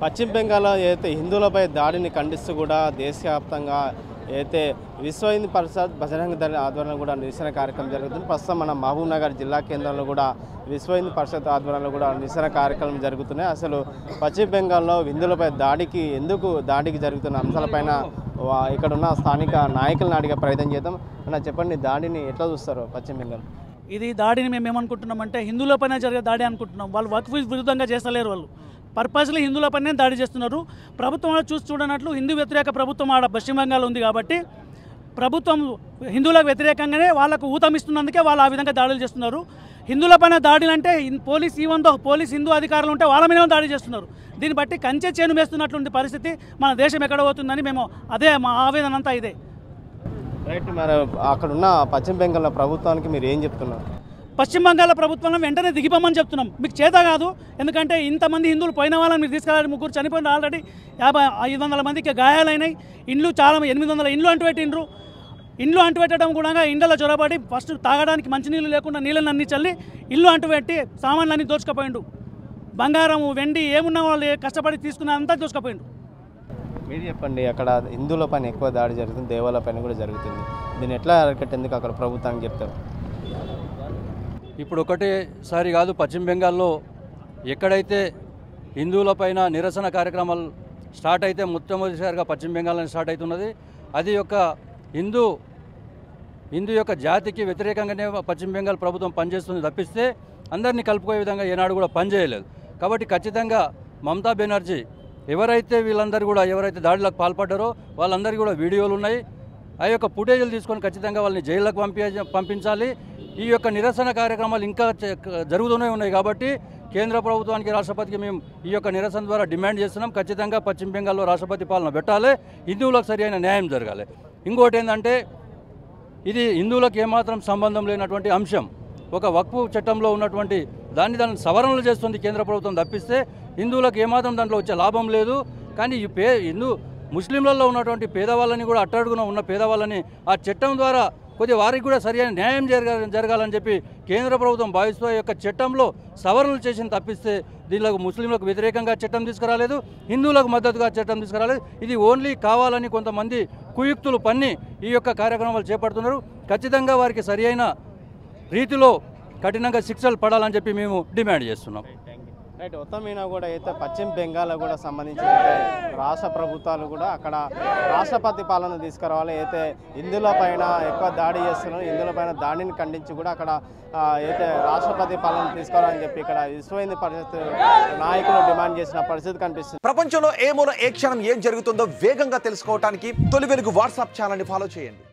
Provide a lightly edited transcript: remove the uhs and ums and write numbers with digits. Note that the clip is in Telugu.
పశ్చిమ బెంగాల్లో అయితే హిందువులపై దాడిని ఖండిస్తూ కూడా దేశవ్యాప్తంగా అయితే విశ్వ హిందూ పరిషత్ బజరంగ దళ ఆధ్వర్యంలో కూడా నిరసన కార్యక్రమం జరుగుతుంది. ప్రస్తుతం మన మహబూబ్ నగర్ జిల్లా కేంద్రంలో కూడా విశ్వ హిందూ పరిషత్ ఆధ్వర్యంలో కూడా నిరసన కార్యక్రమం జరుగుతున్నాయి. అసలు పశ్చిమ బెంగాల్లో హిందువులపై ఎందుకు దాడికి జరుగుతున్న అంశాలపైన ఇక్కడ ఉన్న స్థానిక నాయకులను అడిగే ప్రయత్నం చేద్దాం. అన్న చెప్పండి, దాడిని ఎట్లా చూస్తారు పశ్చిమ బెంగాల్? ఇది దాడిని మేము ఏమనుకుంటున్నామంటే హిందువులపైన జరిగే దాడి అనుకుంటున్నాం. వాళ్ళు వక్ఫ్ విరుద్ధంగా చేస్తలేరు, వాళ్ళు పర్పస్లీ హిందువులపైనే దాడి చేస్తున్నారు. ప్రభుత్వం చూడనట్లు హిందూ వ్యతిరేక ప్రభుత్వం ఆడ పశ్చిమ బెంగాల్ ఉంది కాబట్టి ప్రభుత్వం హిందువులకు వ్యతిరేకంగానే వాళ్ళకు ఊతమిస్తున్నందుకే వాళ్ళు ఆ విధంగా దాడులు చేస్తున్నారు. హిందువులపైన దాడులు అంటే పోలీస్ హిందూ అధికారులు ఉంటే వాళ్ళ మీద దాడి చేస్తున్నారు. దీన్ని బట్టి కంచె చేను వేస్తున్నటువంటి పరిస్థితి మన దేశం ఎక్కడ పోతుందని మేము అదే మా ఆవేదన అంతా ఇదే. రైట్. మరి అక్కడ ఉన్న పశ్చిమ బెంగాల్ ప్రభుత్వానికి మీరు ఏం చెప్తున్నారు? పశ్చిమ బంగాళ ప్రభుత్వం వెంటనే దిగిపోమని చెప్తున్నాం. మీకు చేత కాదు, ఎందుకంటే ఇంతమంది హిందువులు పోయిన వాళ్ళని మీరు తీసుకెళ్ళాలి. 3 చనిపోయిన ఆల్రెడీ 500 మందికి గాయాలైనాయి. ఇండ్లు చాలా 800 ఇండ్లు అంటుపెట్టిండ్రు. ఇండ్లు అంటుపెట్టడం కూడా ఇండ్లలో చొరబడి ఫస్ట్ తాగడానికి మంచినీళ్ళు లేకుండా నీళ్ళని అన్ని చల్లి ఇల్లు అంటుపెట్టి సామాన్లన్నీ దోచుకుపోయిండు. బంగారం వెండి ఏమున్నా వాళ్ళు కష్టపడి తీసుకున్న అంతా దోచుకుపోయిండు. మీరు చెప్పండి, అక్కడ హిందువుల పైన ఎక్కువ దాడి జరుగుతుంది, దేవాలయ పైన కూడా జరుగుతుంది. దీన్ని ఎట్లా అరికట్టేందుకు అక్కడ ప్రభుత్వానికి చెప్తారు? ఇప్పుడు ఒకటేసారి కాదు, పశ్చిమ బెంగాల్లో ఎక్కడైతే హిందువులపైన నిరసన కార్యక్రమాలు స్టార్ట్ అయితే మొట్టమొదటిసారిగా పశ్చిమ బెంగాల్లో స్టార్ట్ అవుతున్నది. అది హిందూ యొక్క జాతికి వ్యతిరేకంగానే పశ్చిమ బెంగాల్ ప్రభుత్వం పనిచేస్తుంది తప్పిస్తే అందరినీ కలుపుకునే విధంగా ఏనాడు కూడా పనిచేయలేదు. కాబట్టి ఖచ్చితంగా మమతా బెనర్జీ ఎవరైతే దాడులకు పాల్పడ్డారో వాళ్ళందరికీ కూడా వీడియోలు ఉన్నాయి. ఆ యొక్క ఫుటేజీలు తీసుకొని ఖచ్చితంగా వాళ్ళని జైళ్ళకు పంపించాలి. ఈ యొక్క నిరసన కార్యక్రమాలు ఇంకా జరుగుతూనే ఉన్నాయి. కాబట్టి కేంద్ర ప్రభుత్వానికి, రాష్ట్రపతికి మేము ఈ యొక్క నిరసన ద్వారా డిమాండ్ చేస్తున్నాం. ఖచ్చితంగా పశ్చిమ బెంగాల్లో రాష్ట్రపతి పాలన పెట్టాలి, హిందువులకు సరైన న్యాయం జరగాలి. ఇంకోటి ఏంటంటే, ఇది హిందువులకు ఏమాత్రం సంబంధం లేనటువంటి అంశం. ఒక వక్ఫ్ చట్టంలో ఉన్నటువంటి దాన్ని సవరణలు చేస్తుంది కేంద్ర ప్రభుత్వం తప్పిస్తే హిందువులకు ఏమాత్రం దాంట్లో వచ్చే లాభం లేదు. కానీ ఈ ముస్లింలలో ఉన్నటువంటి పేదవాళ్ళని కూడా అట్టడుగున ఉన్న పేదవాళ్ళని ఆ చట్టం ద్వారా కొద్దిగా వారికి కూడా సరైన న్యాయం జరగాలని చెప్పి కేంద్ర ప్రభుత్వం భావిస్తూ ఈ యొక్క చట్టంలో సవరణలు చేసిన తప్పిస్తే దీనిలో ముస్లింలకు వ్యతిరేకంగా చట్టం తీసుకురాలేదు, హిందువులకు మద్దతుగా చట్టం తీసుకురాలేదు. ఇది ఓన్లీ కావాలని కొంతమంది కుయుక్తులు పన్ని ఈ యొక్క కార్యక్రమాలు చేపడుతున్నారు. ఖచ్చితంగా వారికి సరైన రీతిలో కఠినంగా శిక్షలు పడాలని చెప్పి మేము డిమాండ్ చేస్తున్నాం. రైట్. మొత్తం మీద కూడా అయితే పశ్చిమ బెంగాల్ కూడా సంబంధించి రాష్ట్ర ప్రభుత్వాలు కూడా అక్కడ రాష్ట్రపతి పాలన తీసుకురావాలి. అయితే హిందువుల పైన ఎక్కువ దాడి చేస్తున్నారు, హిందువుల పైన దాడిని ఖండించి కూడా అక్కడ అయితే రాష్ట్రపతి పాలన తీసుకురావాలని చెప్పి ఇక్కడ విశ్వ హిందూ పరిషత్ నాయకులు డిమాండ్ చేసిన పరిస్థితి కనిపిస్తుంది. ప్రపంచంలో ఏ మూల ఏ క్షణం ఏం జరుగుతుందో వేగంగా తెలుసుకోవడానికి తొలి వెలుగు వాట్సాప్ ఛానల్ని ఫాలో చేయండి.